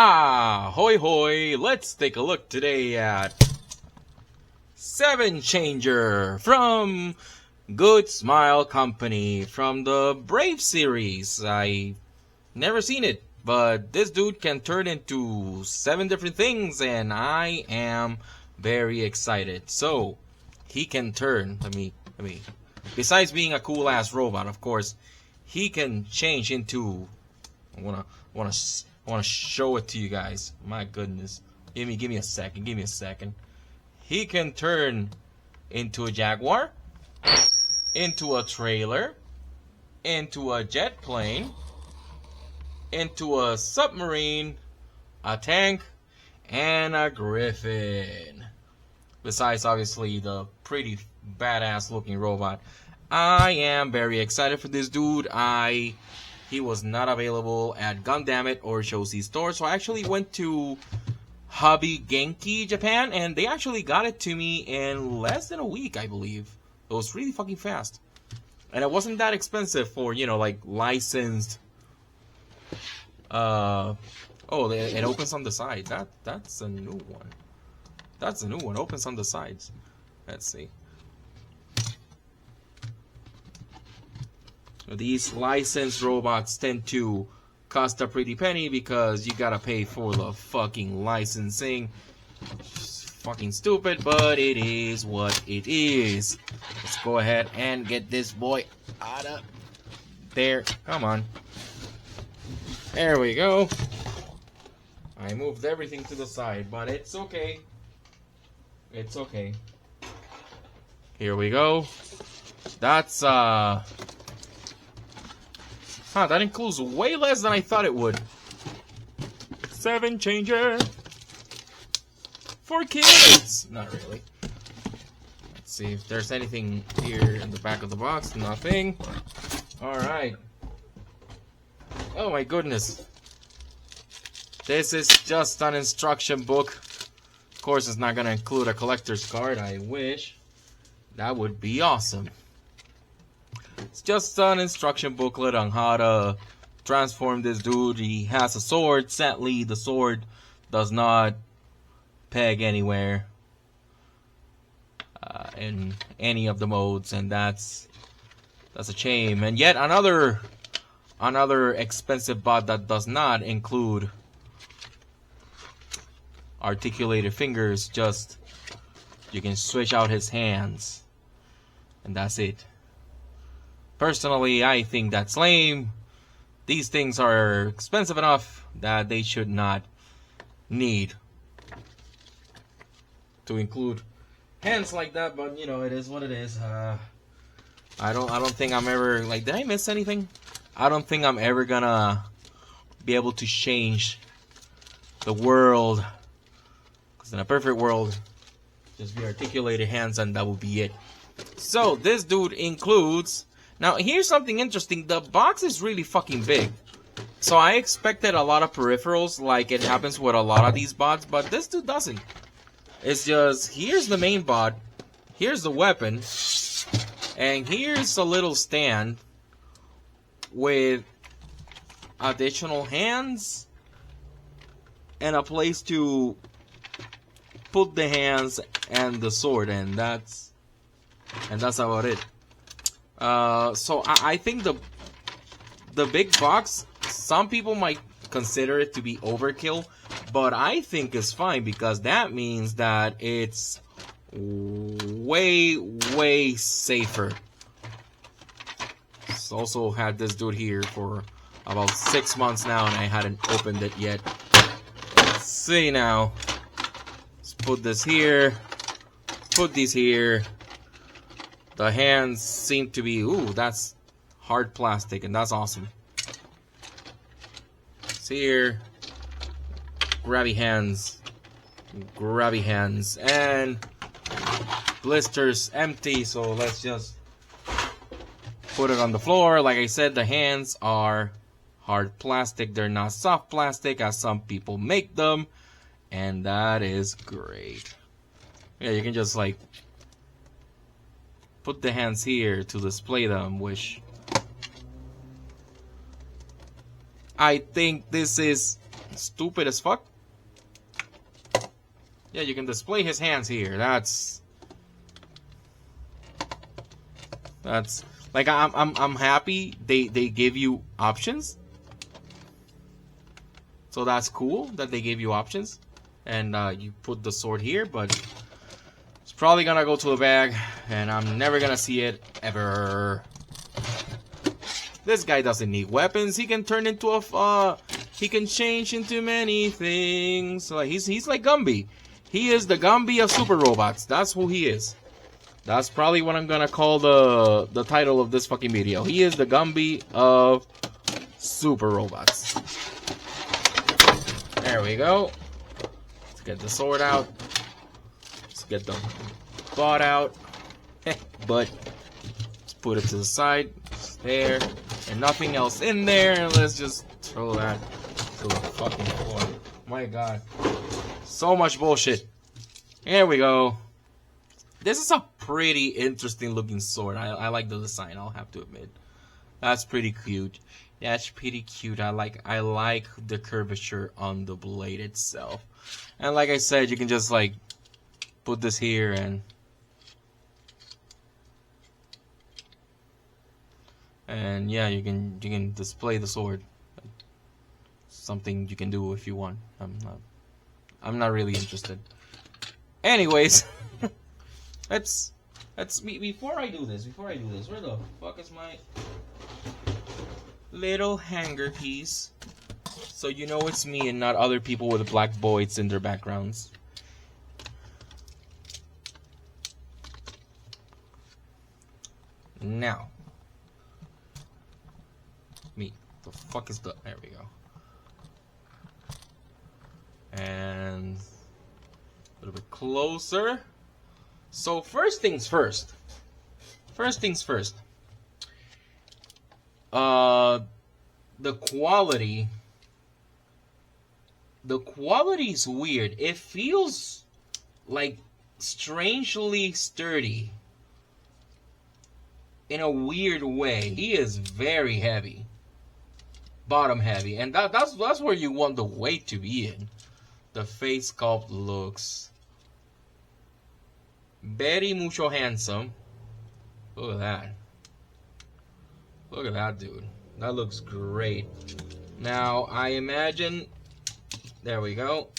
Hoy hoy, let's take a look today at Seven Changer from Good Smile Company from the Brave series. I never seen it, but this dude can turn into 7 different things and I am very excited. So, he can turn, let me besides being a cool ass robot, of course, he can change into I wanna show it to you guys. My goodness. Give me a second. He can turn into a Jaguar, into a trailer, into a jet plane, into a submarine, a tank, and a griffin. Besides, obviously, the pretty badass looking robot. I am very excited for this dude. He was not available at Gundamit or Shozi store, so I actually went to Hobby Genki Japan, and they actually got it to me in less than a week, I believe. It was really fucking fast. And it wasn't that expensive for, like, licensed... Oh, it opens on the side. That's a new one. That's a new one. Opens on the sides. Let's see. These licensed robots tend to cost a pretty penny because you gotta pay for the fucking licensing. It's fucking stupid, but it is what it is. Let's go ahead and get this boy out of there. Come on. There we go. I moved everything to the side, but it's okay. It's okay. Here we go. That's, that includes way less than I thought it would. Seven Changer. For kids. Not really. Let's see if there's anything here in the back of the box. Nothing. Alright. Oh my goodness. This is just an instruction book. Of course, it's not going to include a collector's card. I wish. That would be awesome. It's just an instruction booklet on how to transform this dude. He has a sword. Sadly, the sword does not peg anywhere in any of the modes, and that's a shame. And yet another expensive bot that does not include articulated fingers. Just you can switch out his hands, and that's it. Personally, I think that's lame. These things are expensive enough that they should not need to include hands like that, but it is what it is. I don't think I'm ever, like, did I miss anything? I don't think I'm ever gonna be able to change the world, because in a perfect world, just be articulated hands and that would be it. So this dude includes... Now, here's something interesting. The box is really fucking big. So I expected a lot of peripherals like it happens with a lot of these bots, but this dude doesn't. It's just, here's the main bot, here's the weapon, and here's a little stand with additional hands and a place to put the hands and the sword, and that's about it. So I think the big box, some people might consider it to be overkill, but I think it's fine because that means that it's way safer. It's also had this dude here for about 6 months now and I hadn't opened it yet. Let's see now. Let's put this here. Put these here. The hands seem to be, ooh, that's hard plastic, and that's awesome. See here, grabby hands, and blisters empty, so let's just put it on the floor. Like I said, the hands are hard plastic, they're not soft plastic as some people make them, and that is great. Yeah, you can just like put the hands here to display them, which I think this is Stupid as fuck. Yeah, you can display his hands here. That's like I'm happy they give you options. So that's cool that they gave you options, and you put the sword here, but it's probably gonna go to a bag, and I'm never gonna see it ever. This guy doesn't need weapons. He can turn into a he can change into many things. Like he's like Gumby. He is the Gumby of super robots. That's who he is. That's probably what I'm gonna call the title of this fucking video. He is the Gumby of super robots. There we go. Let's get the sword out. Let's get the bot out. But let's put it to the side. It's there. And nothing else in there. And let's just throw that to the fucking floor. My god. So much bullshit. Here we go. This is a pretty interesting looking sword. I like the design, I'll have to admit. That's pretty cute. That's pretty cute. I like the curvature on the blade itself. And like I said, you can just like put this here and yeah, you can display the sword. Something you can do if you want. I'm not really interested. Anyways, let's before I do this, where the fuck is my little hanger piece? So you know it's me and not other people with black voids in their backgrounds. Now, the fuck is the? There we go. And a little bit closer. So first things first. The quality is weird. It feels like strangely sturdy in a weird way. He is very heavy, bottom heavy, and that's where you want the weight to be in. The face sculpt looks very mucho handsome. Look at that. Look at that, dude. That looks great. Now, I imagine... There we go.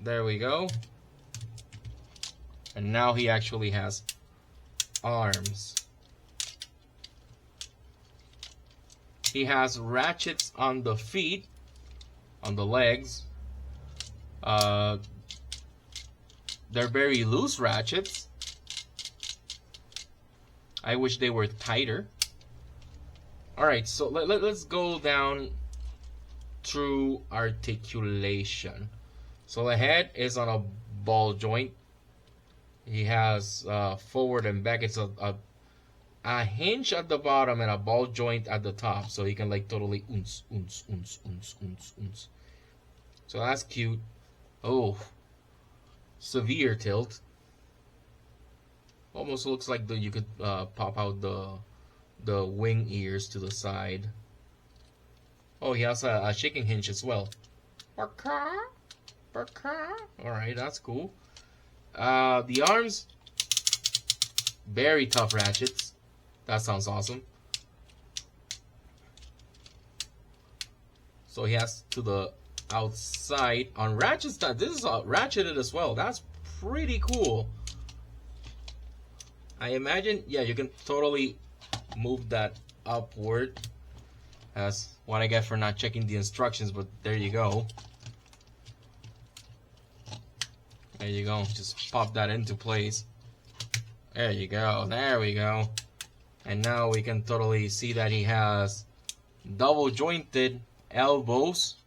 There we go. And now he actually has arms. He has ratchets on the feet, on the legs. They're very loose ratchets. I wish they were tighter. Alright, so let's go down through articulation. So the head is on a ball joint. He has forward and back. It's a hinge at the bottom and a ball joint at the top. So he can like totally uns. So that's cute. Oh, severe tilt. Almost looks like you could pop out the wing ears to the side. Oh, he has a shaking hinge as well. Alright, that's cool. The arms, very tough ratchets. That sounds awesome. So he has to the outside on ratchets. This is ratcheted as well. That's pretty cool. I imagine, yeah, you can totally move that upward. That's what I get for not checking the instructions, but there you go. There you go. Just pop that into place. There you go. There we go. And now we can totally see that he has double jointed elbows.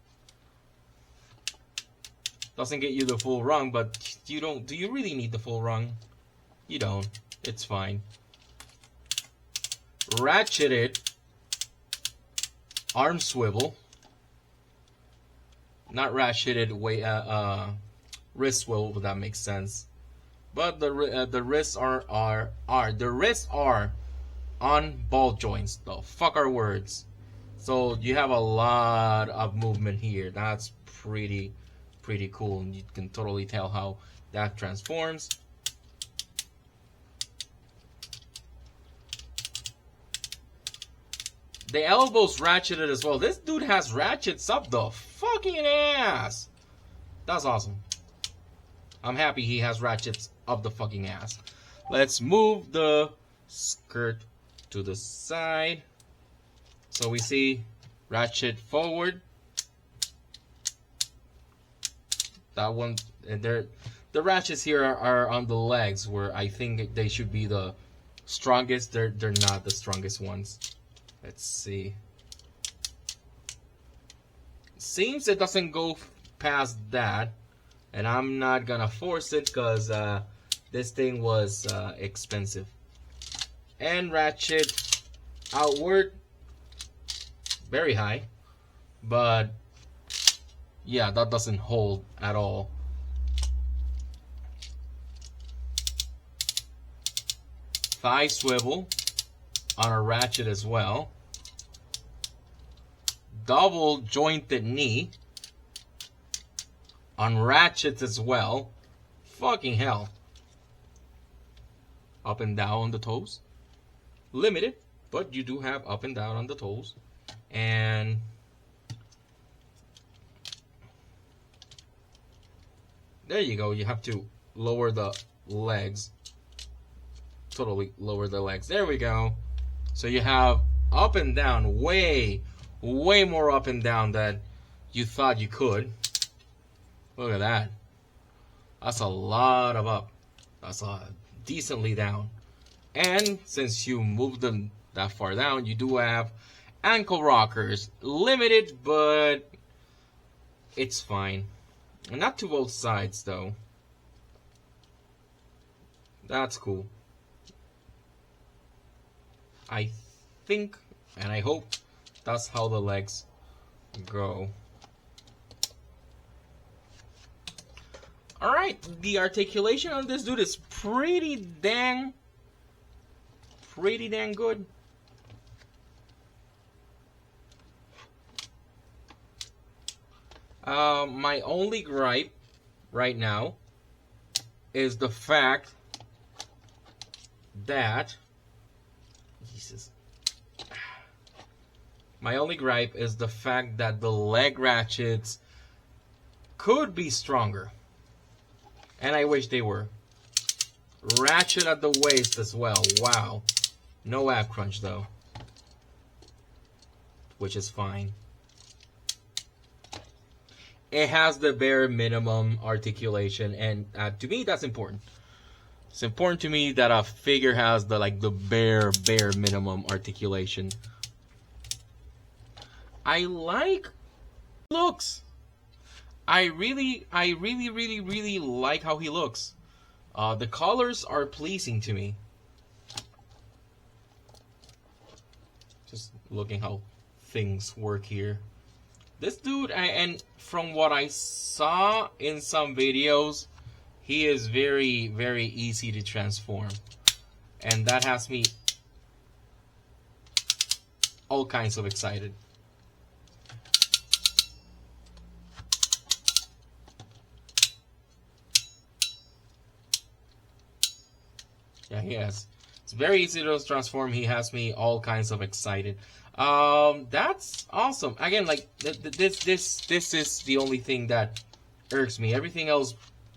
Doesn't get you the full rung, but you don't. Do you really need the full rung? You don't. It's fine. Ratcheted arm swivel. Not ratcheted wrist swivel, if that makes sense. But the wrists are on ball joints. The fuck are words? So you have a lot of movement here. That's pretty cool, and you can totally tell how that transforms. The elbows ratcheted as well. This dude has ratchets up the fucking ass. That's awesome. I'm happy he has ratchets up the fucking ass. Let's move the skirt to the side. So we see ratchet forward. That one, the ratchets here are on the legs, where I think they should be the strongest. They're not the strongest ones. Let's see. Seems it doesn't go past that, and I'm not gonna force it because this thing was expensive. And ratchet outward, very high, but yeah, that doesn't hold at all. Thigh swivel on a ratchet as well. Double jointed knee on ratchets as well. Fucking hell. Up and down on the toes. Limited, but you do have up and down on the toes. And there you go. You have to lower the legs. Totally lower the legs. There we go. So you have up and down, way more up and down than you thought you could. Look at that. That's a lot of up. That's decently down. And since you moved them that far down, you do have ankle rockers. Limited, but it's fine. Not to both sides, though. That's cool. I think, and I hope, that's how the legs go. Alright, the articulation on this dude is pretty dang good. My only gripe right now is the fact that my only gripe is the fact that the leg ratchets could be stronger. And I wish they were. Ratchet at the waist as well. Wow. No ab crunch though. Which is fine. It has the bare minimum articulation, and to me that's important. It's important to me that a figure has the bare minimum articulation. I like looks. I really like how he looks. The colors are pleasing to me. Just looking how things work here. This dude, and from what I saw in some videos, he is very easy to transform. And that has me all kinds of excited. Yeah, he has. It's very easy to transform. He has me all kinds of excited. That's awesome. Again, this is the only thing that irks me. Everything else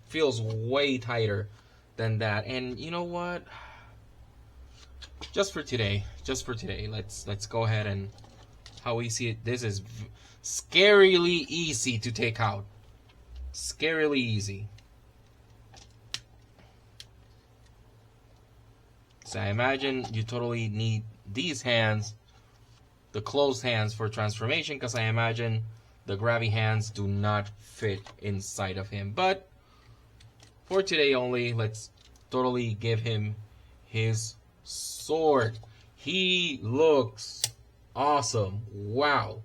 feels way tighter than that. And you know what? Just for today, let's go ahead and how we see it. This is scarily easy to take out. Scarily easy. So I imagine you totally need these hands, the closed hands, for transformation, because I imagine the grabby hands do not fit inside of him. But for today only, let's totally give him his sword. He looks awesome. Wow.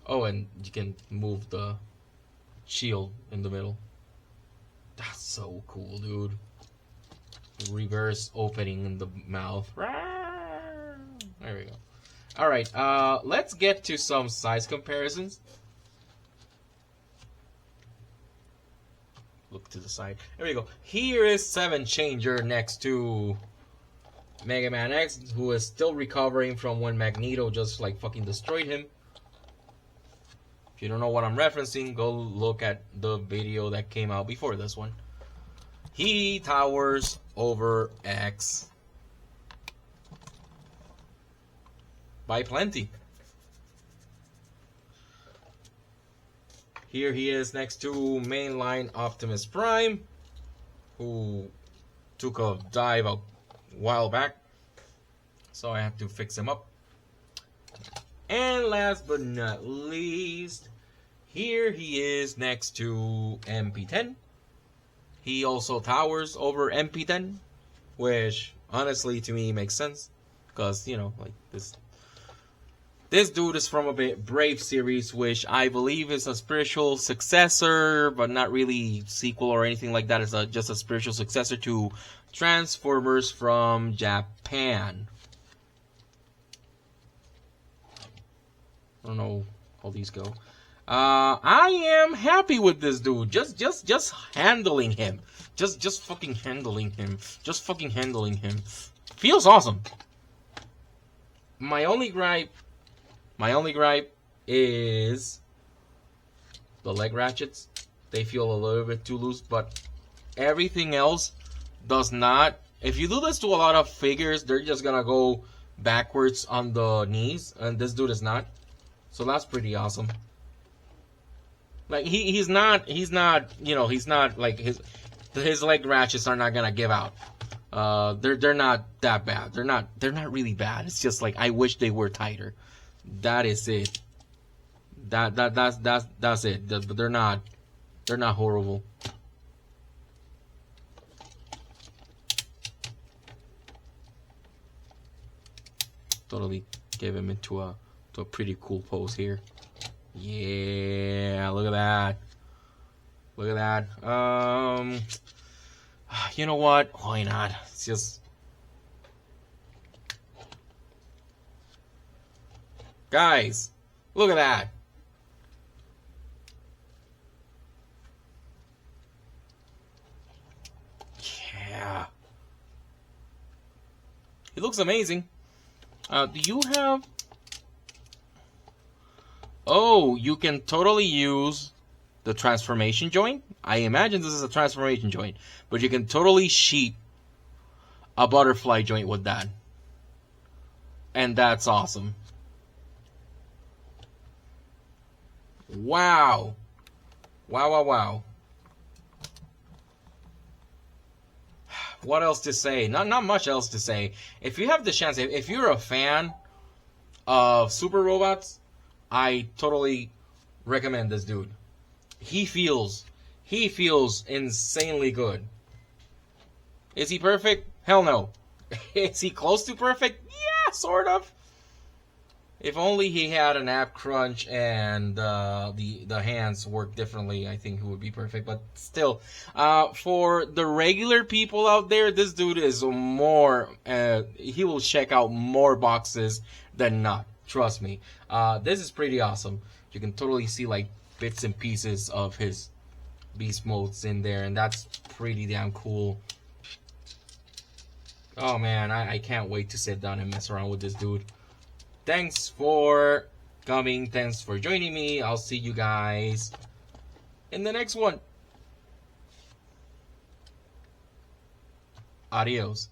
Oh, and you can move the shield in the middle. That's so cool, dude. Reverse opening in the mouth. There we go. Alright, let's get to some size comparisons. Look to the side. There we go. Here is Seven Changer next to Mega Man X, who is still recovering from when Magneto just like fucking destroyed him. If you don't know what I'm referencing, go look at the video that came out before this one. He towers over X by plenty. Here he is next to mainline Optimus Prime, who took a dive a while back, so I have to fix him up. And last but not least, here he is next to MP10. He also towers over MP10, which honestly to me makes sense, because, you know, like this dude is from a Brave series, which I believe is a spiritual successor, but not really sequel or anything like that. It's just a spiritual successor to Transformers from Japan. I don't know how these go. I am happy with this dude. Just handling him. Just fucking handling him. Just fucking handling him. Feels awesome. My only gripe is the leg ratchets. They feel a little bit too loose, but everything else does not. If you do this to a lot of figures, they're just gonna go backwards on the knees, and this dude is not. So that's pretty awesome. Like he's not, you know, he's not like his leg ratchets are not gonna give out. They're not that bad. They're not really bad. It's just like I wish they were tighter. That is it. That's it. But they're not horrible. Totally gave him into a pretty cool pose here. Yeah, look at that. Look at that. You know what? Why not? It's just. Guys, look at that. Yeah. It looks amazing. Do you have... Oh, you can totally use the transformation joint. I imagine this is a transformation joint. But you can totally sheet a butterfly joint with that. And that's awesome. Wow. Wow. What else to say? Not much else to say. If you have the chance, if you're a fan of super robots, I totally recommend this dude. He feels insanely good. Is he perfect? Hell no. Is he close to perfect? Yeah, sort of. If only he had an ab crunch and the hands work differently, I think he would be perfect. But still, for the regular people out there, this dude is more. He will check out more boxes than not. Trust me. This is pretty awesome. You can totally see like bits and pieces of his beast modes in there, and that's pretty damn cool. Oh man, I can't wait to sit down and mess around with this dude. Thanks for coming. Thanks for joining me. I'll see you guys in the next one. Adios.